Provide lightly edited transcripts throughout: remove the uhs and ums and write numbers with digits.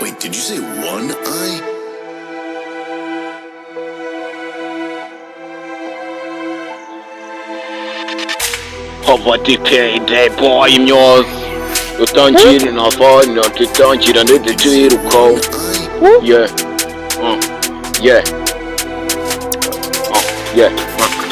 Wait, did you say one eye? Overticate boy imyoza utangira nafanya tutangira ndetse tuyirukaho. Yeah yeah yeah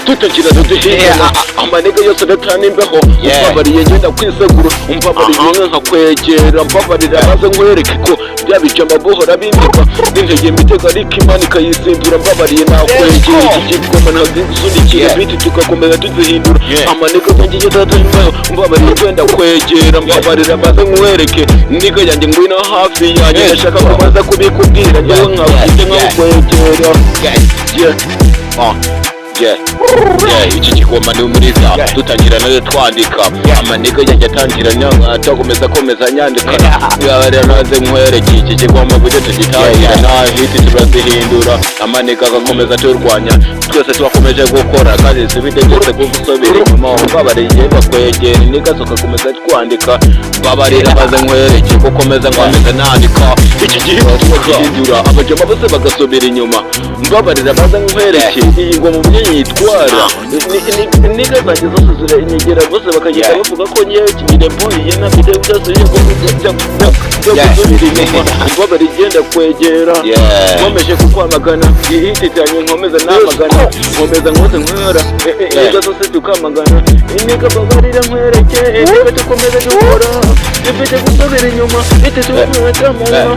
tutangira duhera amanega yose adatanimbyeho umpabariye ngenda kwisegura umpabariye nkakwegera mpabarira maze nkwereke ko byabijamba buhora bindika n'intege mitego ariko Imana ikayisindura mpabariye nakwegera iki kigoma ntazisunikire biti tugakomeza tuzihindura amanega yanjye adatanimbyeho umpabariye ngenda kwegera mpabarira maze nkwereke niga yanjye ngwino hafi yanjye ndashaka kumaza kubikubwira njyewe nkafite nkakwegera iki kigoma ni umuriza tutangira nayo twandika amanega yanjye atangira atakomeza komeza nyandika ngabara naze nkwereke iki kigoma buryo tugitangira nta hiti turazihindura amanega agakomeza turwanya twese twakomeje gukora kandi zibidegeze gusubira inyuma mbabariye bakwegera niga tugakomeza twandika mbabarira maze nkwereke gukomeza nkomeza nandika iki gihe twagihindura abajama bose bagasubira inyuma mbabarira maze nkwereke iyi ngoma yitwara niga zanjye zose ziranyegera bose bakagenda bavuga ko nyewe kigire boye nafite udasubiye gusubira inyuma mbabara igenda kwegera nkomeje kukwamagana ihititanye nkomeza namagana nkomeza nkose nkwera niga zose tukamagana niga babarira nkwereke niga tukomeze dukora dufite gusubira inyuma ite tukamagana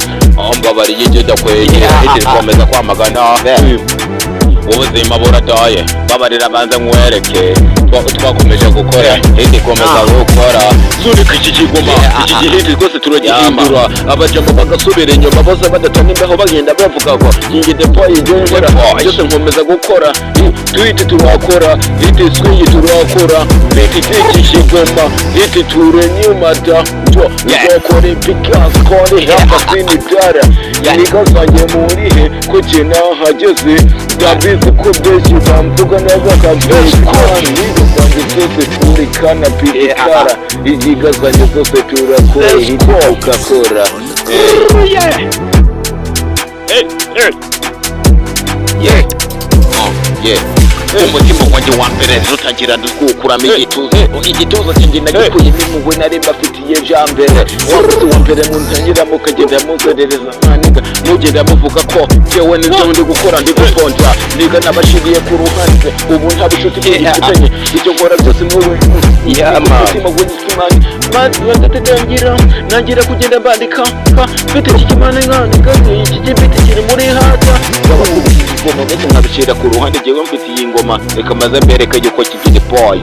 mbabariye igenda kwegera ite tukomeza kwamagana ubuzima burataye babarira banze nkwereke twakomeje gukora hiti komeza gukora zurika iki kigoma iki gihiti rwose turagihindura abajama bagasubira inyuma bose badatanimbeho bagenda bavuga ko iyi depo igengera byose nkomeza gukora twite turakora hiti swingi turakora hiti iki kigoma hiti turenyumata tugakora ipikasi kone hapa sini dara niga zanjye murihe kuki nahageze ndabizi ko benshi bamvuga neza kabisa kandi zanjye zose turikana pikara igiga zanjye zose turakora hiti tukakora umutima wanjye wa mbere rutangira ndukuramo igituza cyanjye nagikuyemo impuhwe nari mbafitiye jambere wabuze wa mbere muntangira mukagenda muzerereza mwaniga mugenda muvuga ko jewe nibyo ndi gukora ndi guponja niga nabashiriye ku ruhande ubu nta bushuti bw'igitanye icyo nkora byose mwowe umutima w'igikimani maze nangira kugenda bandika mfite iki kimana nkandika iki gibiti kiri muri hata ngoma ndetse nkabishyira ku ruhande jewe mfite iyi ngoma reka maze mbereke yuko kigiri boy